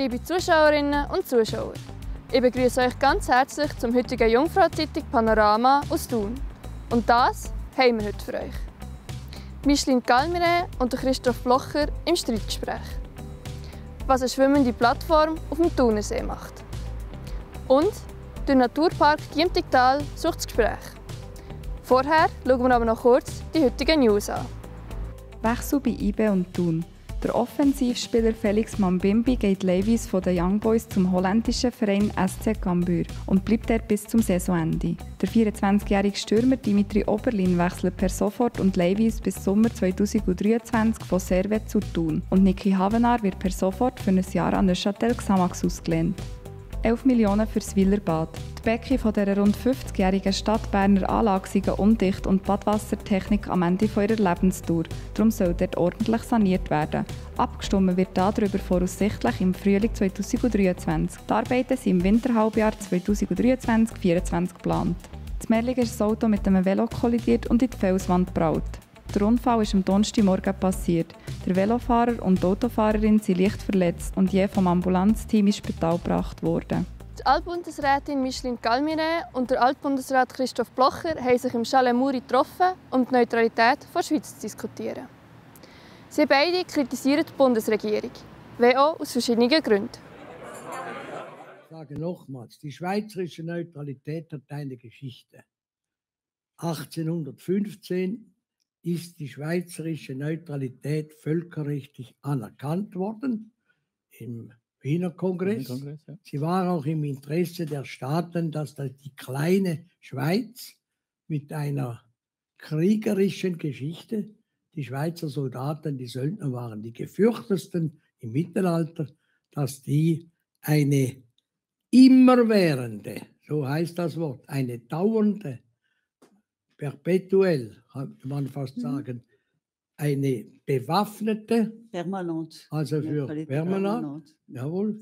liebe Zuschauerinnen und Zuschauer. Ich begrüße euch ganz herzlich zum heutigen Jungfrau-Zeitung Panorama aus Thun. Und das haben wir heute für euch. Micheline Galmire und Christoph Blocher im Streitgespräch. Was eine schwimmende Plattform auf dem Thunersee macht. Und der Naturpark Diemtigtal sucht das Gespräch. Vorher schauen wir aber noch kurz die heutigen News an. Wechsel bei IB und Thun. Der Offensivspieler Felix Mambimbi geht leihweise von den Young Boys zum holländischen Verein SC Cambuur und bleibt dort bis zum Saisonende. Der 24-jährige Stürmer Dimitri Oberlin wechselt per sofort und leihweise bis Sommer 2023 von Servette zu Thun. Und Niki Havenaar wird per sofort für ein Jahr an Neuchâtel Xamax ausgelehnt. 11 Millionen für das Wielerbad. Die Becken dieser rund 50-jährigen Stadtberner Anlage sind undicht und die Badwassertechnik am Ende ihrer Lebensdauer. Darum soll dort ordentlich saniert werden. Abgestimmt wird darüber voraussichtlich im Frühling 2023. Die Arbeiten sind im Winterhalbjahr 2023-2024 geplant. Das Merliger ist das Auto mit einem Velo kollidiert und in die Felswand gebraut. Der Unfall ist am Donnerstagmorgen passiert. Der Velofahrer und die Autofahrerin sind leicht verletzt und je vom Ambulanzteam ins Spital gebracht worden. Die Altbundesrätin Micheline Galmire und der Altbundesrat Christoph Blocher haben sich im Chalet Muri getroffen, um die Neutralität der Schweiz zu diskutieren. Sie beide kritisieren die Bundesregierung, wenn auch aus verschiedenen Gründen. Ich sage nochmals, die schweizerische Neutralität hat eine Geschichte. 1815 ist die schweizerische Neutralität völkerrechtlich anerkannt worden im Wiener Kongress. Ja. Sie war auch im Interesse der Staaten, dass die kleine Schweiz mit einer kriegerischen Geschichte, die Schweizer Soldaten, die Söldner waren die gefürchtetsten im Mittelalter, dass die eine immerwährende, so heißt das Wort, eine dauernde, perpetuell, kann man fast sagen, eine bewaffnete, permanent, also für permanent, jawohl,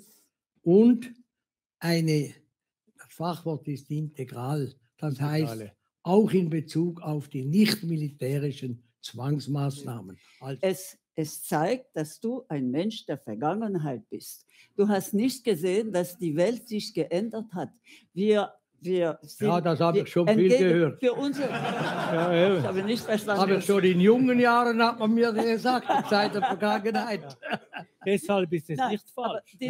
und das Fachwort ist integral, das heißt auch in Bezug auf die nicht militärischen Zwangsmaßnahmen. Es zeigt, dass du ein Mensch der Vergangenheit bist. Du hast nicht gesehen, dass die Welt sich geändert hat. Das habe ich schon viel gehört. Für unsere, ich habe nicht verstanden. Aber schon in jungen Jahren hat man mir gesagt, die Zeit der Vergangenheit. Deshalb ist es nicht falsch. Die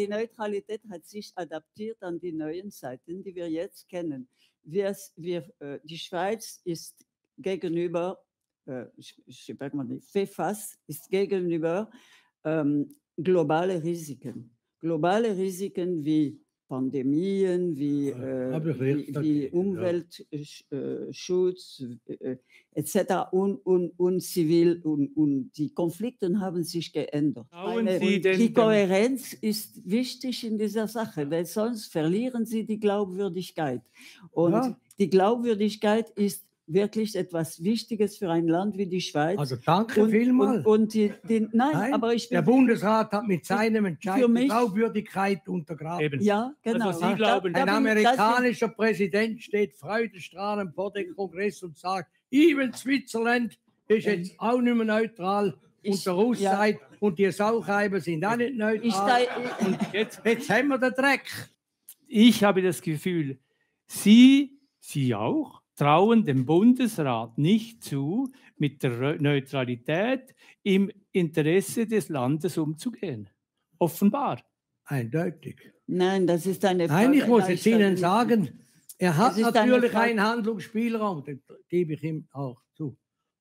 Neutralität hat sich adaptiert an die neuen Zeiten, die wir jetzt kennen. Die Schweiz ist gegenüber, FEFAS ist gegenüber globale Risiken. Globale Risiken wie Pandemien, wie Umweltschutz etc. und Zivil und die Konflikte haben sich geändert. Die Kohärenz ist wichtig in dieser Sache, weil sonst verlieren sie die Glaubwürdigkeit. Und die Glaubwürdigkeit ist wirklich etwas Wichtiges für ein Land wie die Schweiz. Also danke vielmals. Nein, aber der Bundesrat hat mit seinem Entscheid die Glaubwürdigkeit untergraben. Eben. Ja, genau. Also Sie glauben, ein amerikanischer Präsident steht freudestrahlend vor dem Kongress und sagt, even Switzerland ist jetzt auch nicht mehr neutral unter Russzeit und die Sauchreiber sind auch nicht neutral. Und jetzt haben wir den Dreck. Ich habe das Gefühl, Sie auch, trauen dem Bundesrat nicht zu, mit der Neutralität im Interesse des Landes umzugehen. Offenbar. Eindeutig. Nein, das ist eine Frage. Nein, ich muss jetzt Ihnen sagen, er hat natürlich einen Handlungsspielraum, den gebe ich ihm auch zu.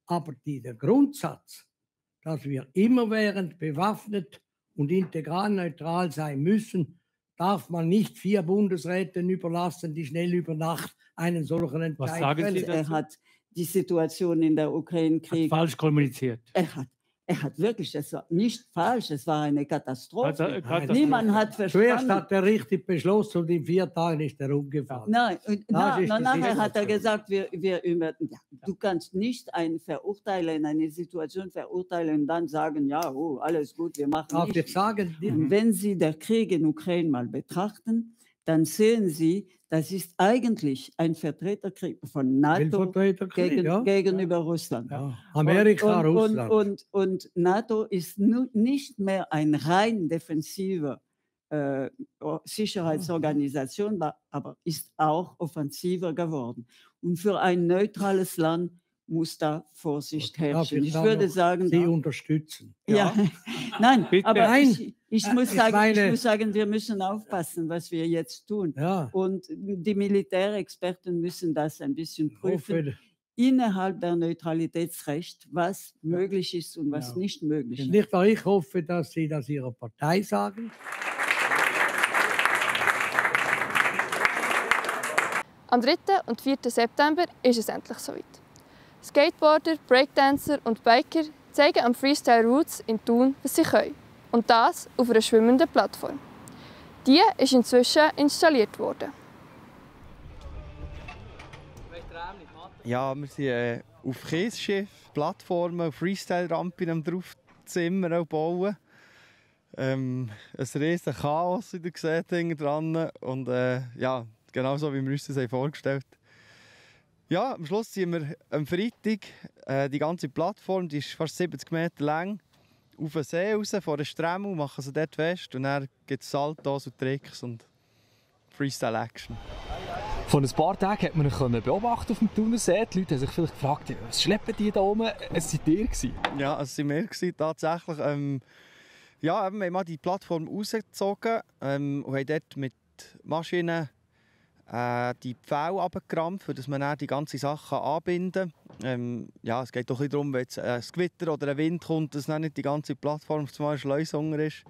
Aber der Grundsatz, dass wir immerwährend bewaffnet und integral neutral sein müssen, darf man nicht 4 Bundesräten überlassen, die schnell über Nacht einen solchen Entscheid Was sagen Sie dazu? Er hat die Situation in der Ukraine-Krieg falsch kommuniziert. Er hat wirklich, das war nicht falsch, es war eine Katastrophe. Niemand hat verstanden. Zuerst hat er richtig beschlossen und in 4 Tagen ist er umgefallen. Nein, nachher hat er gesagt, du kannst nicht eine Situation verurteilen und dann sagen, ja, alles gut, wir machen Darf ich sagen? Wenn Sie den Krieg in Ukraine mal betrachten, dann sehen Sie, das ist eigentlich ein Vertreterkrieg von NATO gegenüber Russland. Ja. Amerika, Russland. Und NATO ist nicht mehr ein rein defensiver Sicherheitsorganisation, aber ist auch offensiver geworden. Und für ein neutrales Land muss da Vorsicht herrschen. Ich würde sagen, Sie unterstützen. Ja. Nein, Bitte. aber ich muss sagen, wir müssen aufpassen, was wir jetzt tun. Ja. Und die Militärexperten müssen das ein bisschen prüfen. Innerhalb der Neutralitätsrecht, was möglich ist und was nicht möglich ist. Nicht, weil ich hoffe, dass Sie das Ihrer Partei sagen. Am 3. und 4. September ist es endlich soweit. Skateboarder, Breakdancer und Biker zeigen am Freestyle Roots in Thun, was sie können. Und das auf einer schwimmenden Plattform. Die ist inzwischen installiert worden. Ja, wir sind auf Kiesschiff, Plattformen, Freestyle-Rampen drauf zimmern und bauen. Ein riesiges Chaos, wie ihr seht, hinten dran. Und ja, genau so, wie wir uns das vorgestellt haben. Ja, am Schluss ziehen wir am Freitag die ganze Plattform, die ist fast 70 Meter lang, auf den See raus, vor den Stremmel, machen sie dort fest und dann gibt es Saltos und Tricks und Freestyle-Action. Vor ein paar Tagen hat man ihn beobachten auf dem Thunersee. Die Leute haben sich vielleicht gefragt, was schleppen die da oben? Es waren ihr. Ja, es waren wir tatsächlich. Ja, wir haben mal die Plattform rausgezogen und haben dort mit Maschinen die Pfähle runtergerammt, damit man dann die ganzen Sachen anbinden kann. Ja, es geht doch ein bisschen darum, wenn jetzt ein Gewitter oder ein Wind kommt, dass dann nicht die ganze Plattform zumal Schleusunger ist.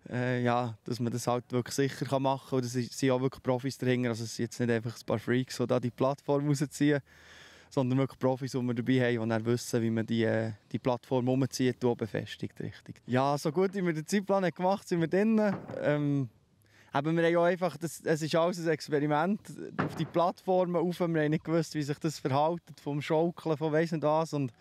Ja, dass man das halt wirklich sicher machen kann. Und es sind auch wirklich Profis dahinter. Also es sind jetzt nicht einfach ein paar Freaks, die da die Plattform rausziehen, sondern wirklich Profis, die wir dabei haben, die dann wissen, wie man die Plattform umzieht und befestigt. Richtig. Ja, so gut wie wir den Zeitplan gemacht haben, sind wir drin. Aber wir haben auch einfach, es ist alles ein Experiment auf die Plattformen rauf. Wir haben nicht gewusst, wie sich das verhält, vom Schaukeln, von weiss nicht was. Und,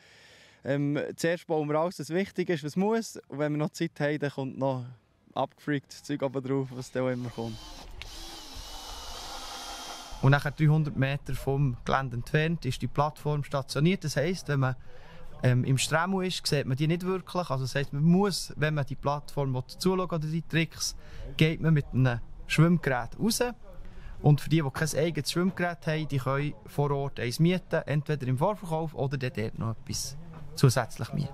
zuerst bauen wir alles, was wichtig ist, was muss. Und wenn wir noch Zeit haben, dann kommt noch abgefreaktes Zeug oben drauf, was dann auch immer kommt. Und nachher 300 Meter vom Gelände entfernt ist die Plattform stationiert. Das heisst, wenn man im Stremmel ist, sieht man die nicht wirklich. Also das heisst, man muss, wenn man die Plattform zuschauen oder die Tricks, geht man mit einem Schwimmgerät raus. Und für die kein eigenes Schwimmgerät haben, die können vor Ort eins mieten, entweder im Vorverkauf oder dort noch etwas zusätzlich mieten.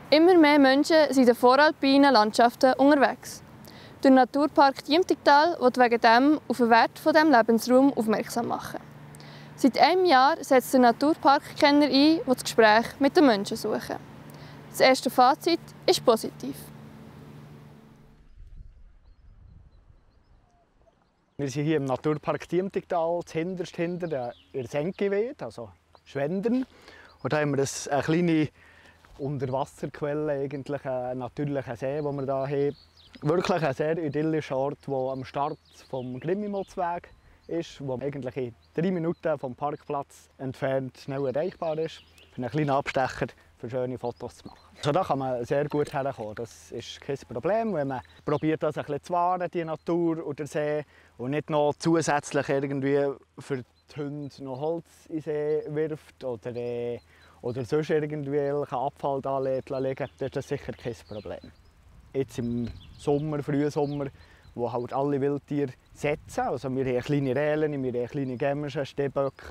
Immer mehr Menschen sind in den voralpinen Landschaften unterwegs. Der Naturpark Diemtigtal will wegen dem auf den Wert dieses Lebensraums aufmerksam machen. Seit einem Jahr setzt der Naturparkkenner ein, die das Gespräch mit den Menschen suchen. Das erste Fazit ist positiv. Wir sind hier im Naturpark Diemtigtal, hinterst hinter der Senkiweed, also Schwendern. Und da haben wir eine kleine Unterwasserquelle, eigentlich einen natürlichen See, den wir hier haben. Wirklich ein sehr idyllischer Ort, der am Start vom Grimmimutzweg ist, der eigentlich in 3 Minuten vom Parkplatz entfernt schnell erreichbar ist, für einen kleinen Abstecher, für schöne Fotos zu machen. Also da kann man sehr gut herkommen, das ist kein Problem, wenn man probiert, das ein bisschen zu wahren, die Natur und der See, und nicht noch zusätzlich irgendwie für die Hunde noch Holz in den See wirft oder sonst irgendwelchen Abfall da liegen, dann ist das sicher kein Problem. Jetzt im Sommer, Frühsommer, wo halt alle Wildtiere setzen. Also wir haben kleine Rehlen, wir haben kleine Gämmerchen, Stehböcke,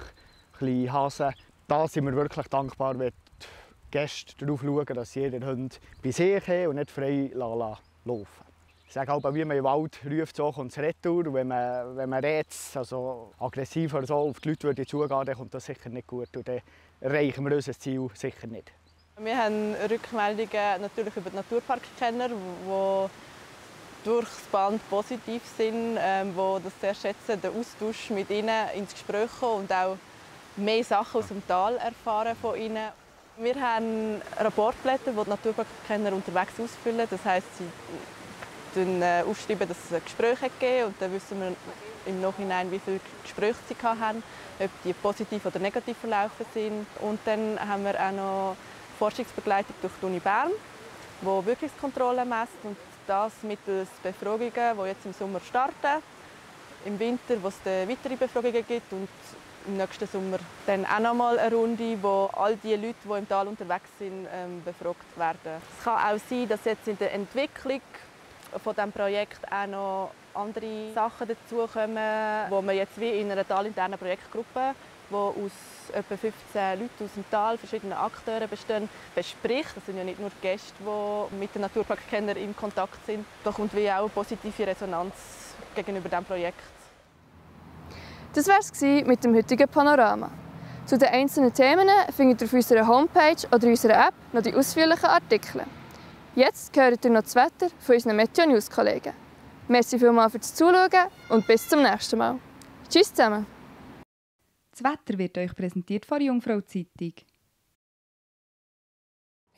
kleine Hasen. Da sind wir wirklich dankbar, wenn die Gäste darauf schauen, dass jeder Hund bei sich hat und nicht frei laufen. Ich sage auch, wie man im Wald ruft, so kommt es retour. Wenn man jetzt also aggressiv oder so auf die Leute zugehen würde, dann kommt das sicher nicht gut. Und dann erreichen wir unser Ziel sicher nicht. Wir haben Rückmeldungen natürlich über die Naturparkkenner, die durch das Band positiv sind, die das sehr schätzen, den Austausch mit ihnen ins Gespräch kommen und auch mehr Sachen aus dem Tal erfahren von ihnen. Wir haben Rapportblätter, die die Naturparkkenner unterwegs ausfüllen. Das heisst, sie aufschreiben, dass es ein Gespräch gegeben hat, und dann wissen wir im Nachhinein, wie viele Gespräche sie hatten, ob die positiv oder negativ verlaufen sind. Und dann haben wir auch noch Forschungsbegleitung durch die Uni Bern. wo Wirkungskontrollen misst und das mittels Befragungen, die jetzt im Sommer starten. Im Winter, wo es dann weitere Befragungen gibt und im nächsten Sommer dann auch noch mal eine Runde, wo all die Leute, die im Tal unterwegs sind, befragt werden. Es kann auch sein, dass jetzt in der Entwicklung von diesem Projekt auch noch andere Sachen dazukommen, wo man jetzt wie in einer talinternen Projektgruppe, die aus etwa 15 Leuten aus dem Tal, verschiedenen Akteuren bestehen, bespricht. Das sind ja nicht nur Gäste, die mit den Naturparkkennern in Kontakt sind. Da kommt wie auch eine positive Resonanz gegenüber diesem Projekt. Das war es mit dem heutigen Panorama. Zu den einzelnen Themen findet ihr auf unserer Homepage oder in unserer App noch die ausführlichen Artikel. Jetzt hört ihr noch das Wetter von unseren Meteo News Kollegen. Merci vielmals fürs Zuschauen und bis zum nächsten Mal. Tschüss zusammen. Das Wetter wird euch präsentiert von der Jungfrau Zeitung.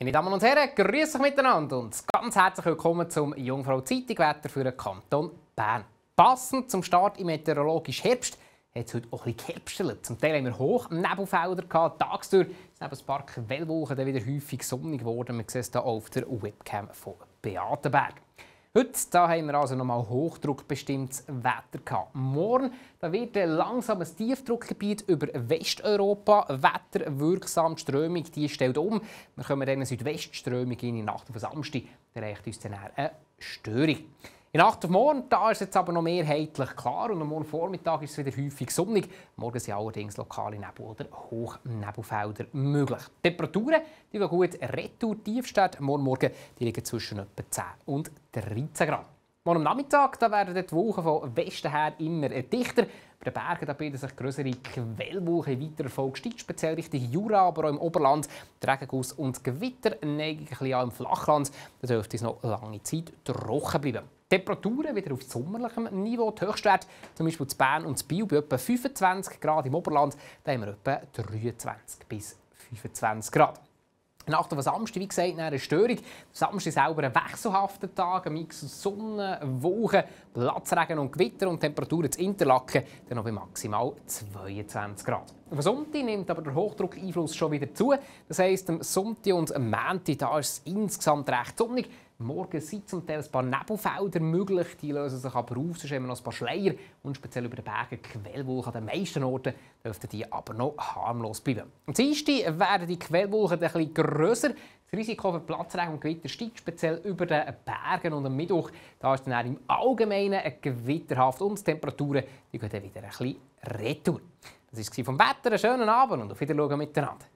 Meine Damen und Herren, grüß euch miteinander und ganz herzlich willkommen zum Jungfrau Zeitung Wetter für den Kanton Bern. Passend zum Start im meteorologischen Herbst hat es heute auch ein bisschen geherbstelt. Zum Teil haben wir hoch Nebelfelder gehabt. Tagsüber sind neben ein paar Quellwolken dann wieder häufig sonnig geworden. Wir sehen es hier auf der Webcam von Beatenberg. Heute haben wir also nochmal hochdruckbestimmtes Wetter gehabt. Morgen wird langsam ein Tiefdruckgebiet über Westeuropa wetterwirksam. Die Strömung die stellt um. Wir kommen dann eine Südwestströmung in die Nacht auf Samstag. Da erreicht uns dann eine Störung. In der Nacht auf morgen da ist es jetzt aber noch mehrheitlich klar und am morgen Vormittag ist es wieder häufig sonnig. Morgen sind allerdings lokale Nebel- oder Hochnebelfelder möglich. Die Temperaturen die gehen gut retour Tiefstadt. Morgen die liegen zwischen etwa 10 und 13 Grad. Morgen am Nachmittag da werden die Wolken von Westen her immer dichter. Bei den Bergen da bilden sich größere Quellwolken in weiterer Folge steigt, speziell Richtung Jura, aber auch im Oberland. Die Regenguss und Gewitter neigen ein bisschen im Flachland. Da dürfte es noch lange Zeit trocken bleiben. Temperaturen wieder auf sommerlichem Niveau. Die Höchstwerte, zum Beispiel in Bern und in Biel, bei etwa 25 Grad. Im Oberland da haben wir etwa 23 bis 25 Grad. Nacht auf Samstag, wie gesagt, eine Störung. Samstag selber ein wechselhafter Tag, ein Mix aus Sonne, Wolken, Platzregen und Gewitter und Temperaturen zu Interlaken dann noch bei maximal 22 Grad. Am Sonntag nimmt aber der Hochdruckeinfluss schon wieder zu. Das heisst, am Sonntag und am Montag da ist es insgesamt recht sonnig. Morgen sind zum Teil ein paar Nebelfelder möglich, die lösen sich aber auf, sonst haben wir noch ein paar Schleier und speziell über den Bergen Quellwolken. An den meisten Orten dürften die aber noch harmlos bleiben. Am Dienstag werden die Quellwolken ein bisschen grösser. Das Risiko für Platzregen und Gewitter steigt speziell über den Bergen und am Mittwoch da ist dann im Allgemeinen gewitterhaft und die Temperaturen die gehen dann wieder ein bisschen retour. Das war vom Wetter, einen schönen Abend und auf Wiedersehen miteinander.